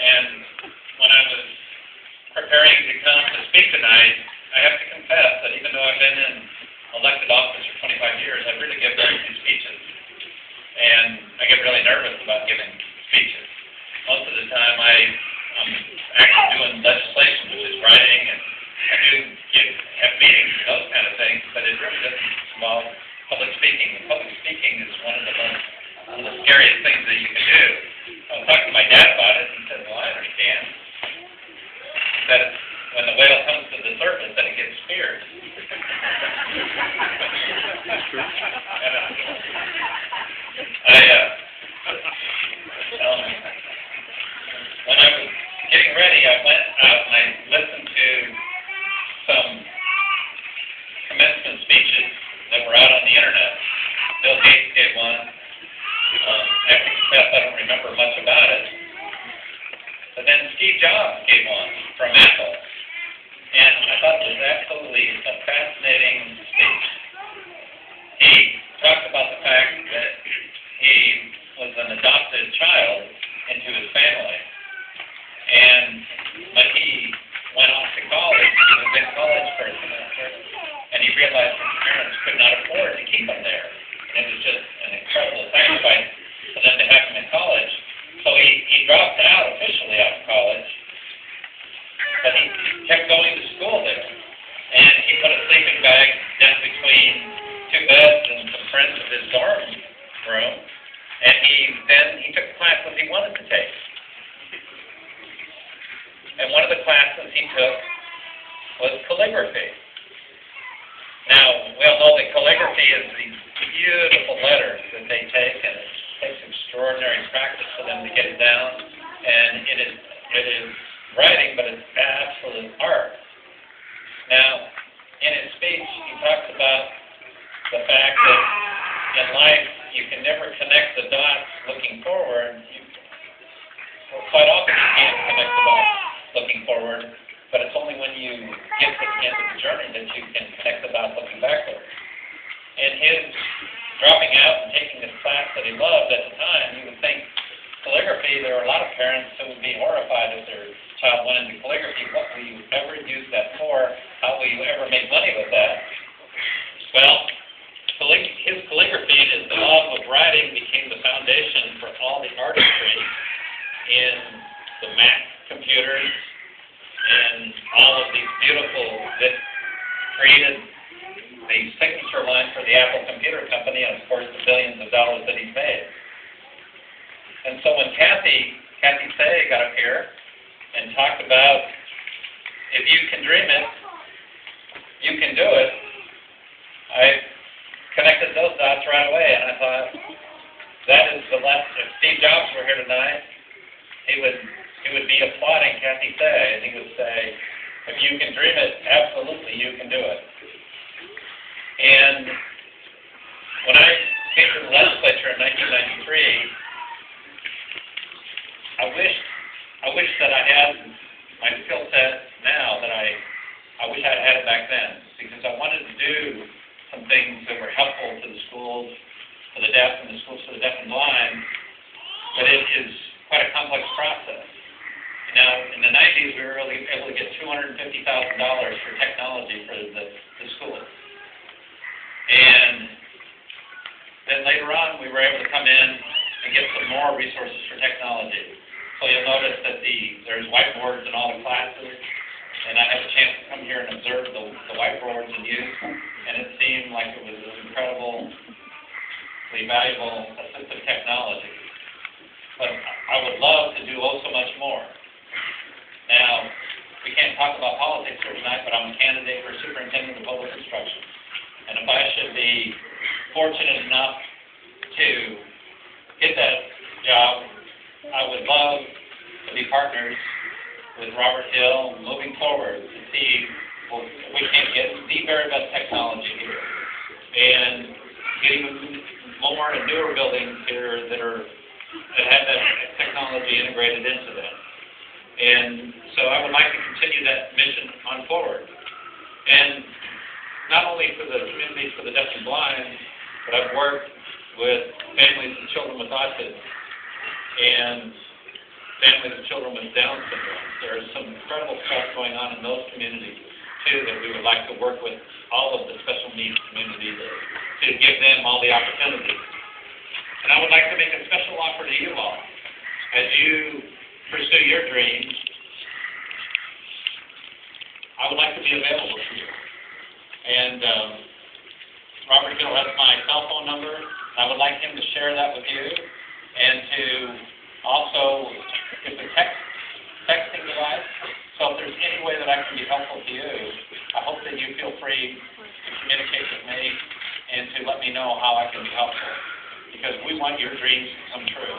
And when I was preparing to come to speak tonight, I have to confess that even though I've been in elected office for 25 years, I really give very few speeches. And I get really nervous about giving speeches. Most of the time I'm actually doing legislation, which is writing, and I do have meetings and those kind of things, but it really doesn't involve public speaking. And public speaking is one of the scariest things that you can do. I was talking to my dad about it, and he said, well, I understand that it's, when the whale comes to the surface, that it gets speared. That's true. When I was getting ready, I went out and I listened to some commencement speeches that were out on the internet. Bill Gates gave one. I have to confess I don't remember much about it. But then Steve Jobs gave one from Apple. And I thought it was absolutely a fascinating speech. He talked about the fact that he was an adopted child into his family. And when he went off to college, he was in college for a semester, and he realized his parents could not afford to keep him there. And it was just an incredible sacrifice for them to have him in college. So he dropped out officially out of college, but he kept going to school there. And he put a sleeping bag down between two beds and some friends of his dorm room, and he took classes he wanted to take. And one of the classes he took was calligraphy. Now, we all know that calligraphy is these beautiful letters that they take, and it takes extraordinary practice for them to get it down. And it is writing, but it's absolute art. Now, in his speech, he talks about the fact that in life you can never connect the dots looking forward. Quite often you can't connect the dots looking forward, but it's only when you get to the end of the journey that you can connect the dots looking backward. And his dropping out and taking this class that he loved at the time, you would think calligraphy, there are a lot of parents who would be horrified if their child went into calligraphy. What will you ever use that for? How will you ever make money with that? Well, his calligraphy and his love of writing became the foundation for all the artistry in the Mac computers and all of these beautiful, that created the signature line for the Apple Computer Company and, of course, the billions of dollars that he's made. And so when Kathy Say got up here and talked about, if you can dream it, you can do it, I connected those dots right away, and I thought, that is the last. If Steve Jobs were here tonight, he would be applauding Kathy Say, and he would say, if you can dream it, absolutely you can do it. And when I came to the legislature in 1993, I wish that I had my skill set now that I wish I had it back then, because I wanted to do some things that were helpful to the schools, for the deaf, and the schools for the deaf and blind, but it is quite a complex process. Now, in the 90s, we were really able to get $250,000 for technology for the schools. And then later on, we were able to come in and get some more resources for technology. So you'll notice that there's whiteboards in all the classes, and I had a chance to come here and observe the whiteboards in use, and it seemed like it was an incredibly valuable assistive technology. But I would love to do so much more. Now, we can't talk about politics here tonight, but I'm a candidate for superintendent of public instruction. And if I should be fortunate enough to get that job, I would love to be partners with Robert Hill moving forward to see if we can get the very best technology here and get even more and newer buildings here that have that technology integrated into them. And so I would like to continue that mission on forward. And not only for the communities for the deaf and blind, but I've worked with families and children with autism. And families of children with Down syndrome. There is some incredible stuff going on in those communities, too, that we would like to work with all of the special needs communities to give them all the opportunities. And I would like to make a special offer to you all. As you pursue your dreams, I would like to be available to you. And Robert Gill has my cell phone number. I would like him to share that with you, and to also, it's a texting device, so if there's any way that I can be helpful to you, I hope that you feel free to communicate with me and to let me know how I can be helpful, because we want your dreams to come true.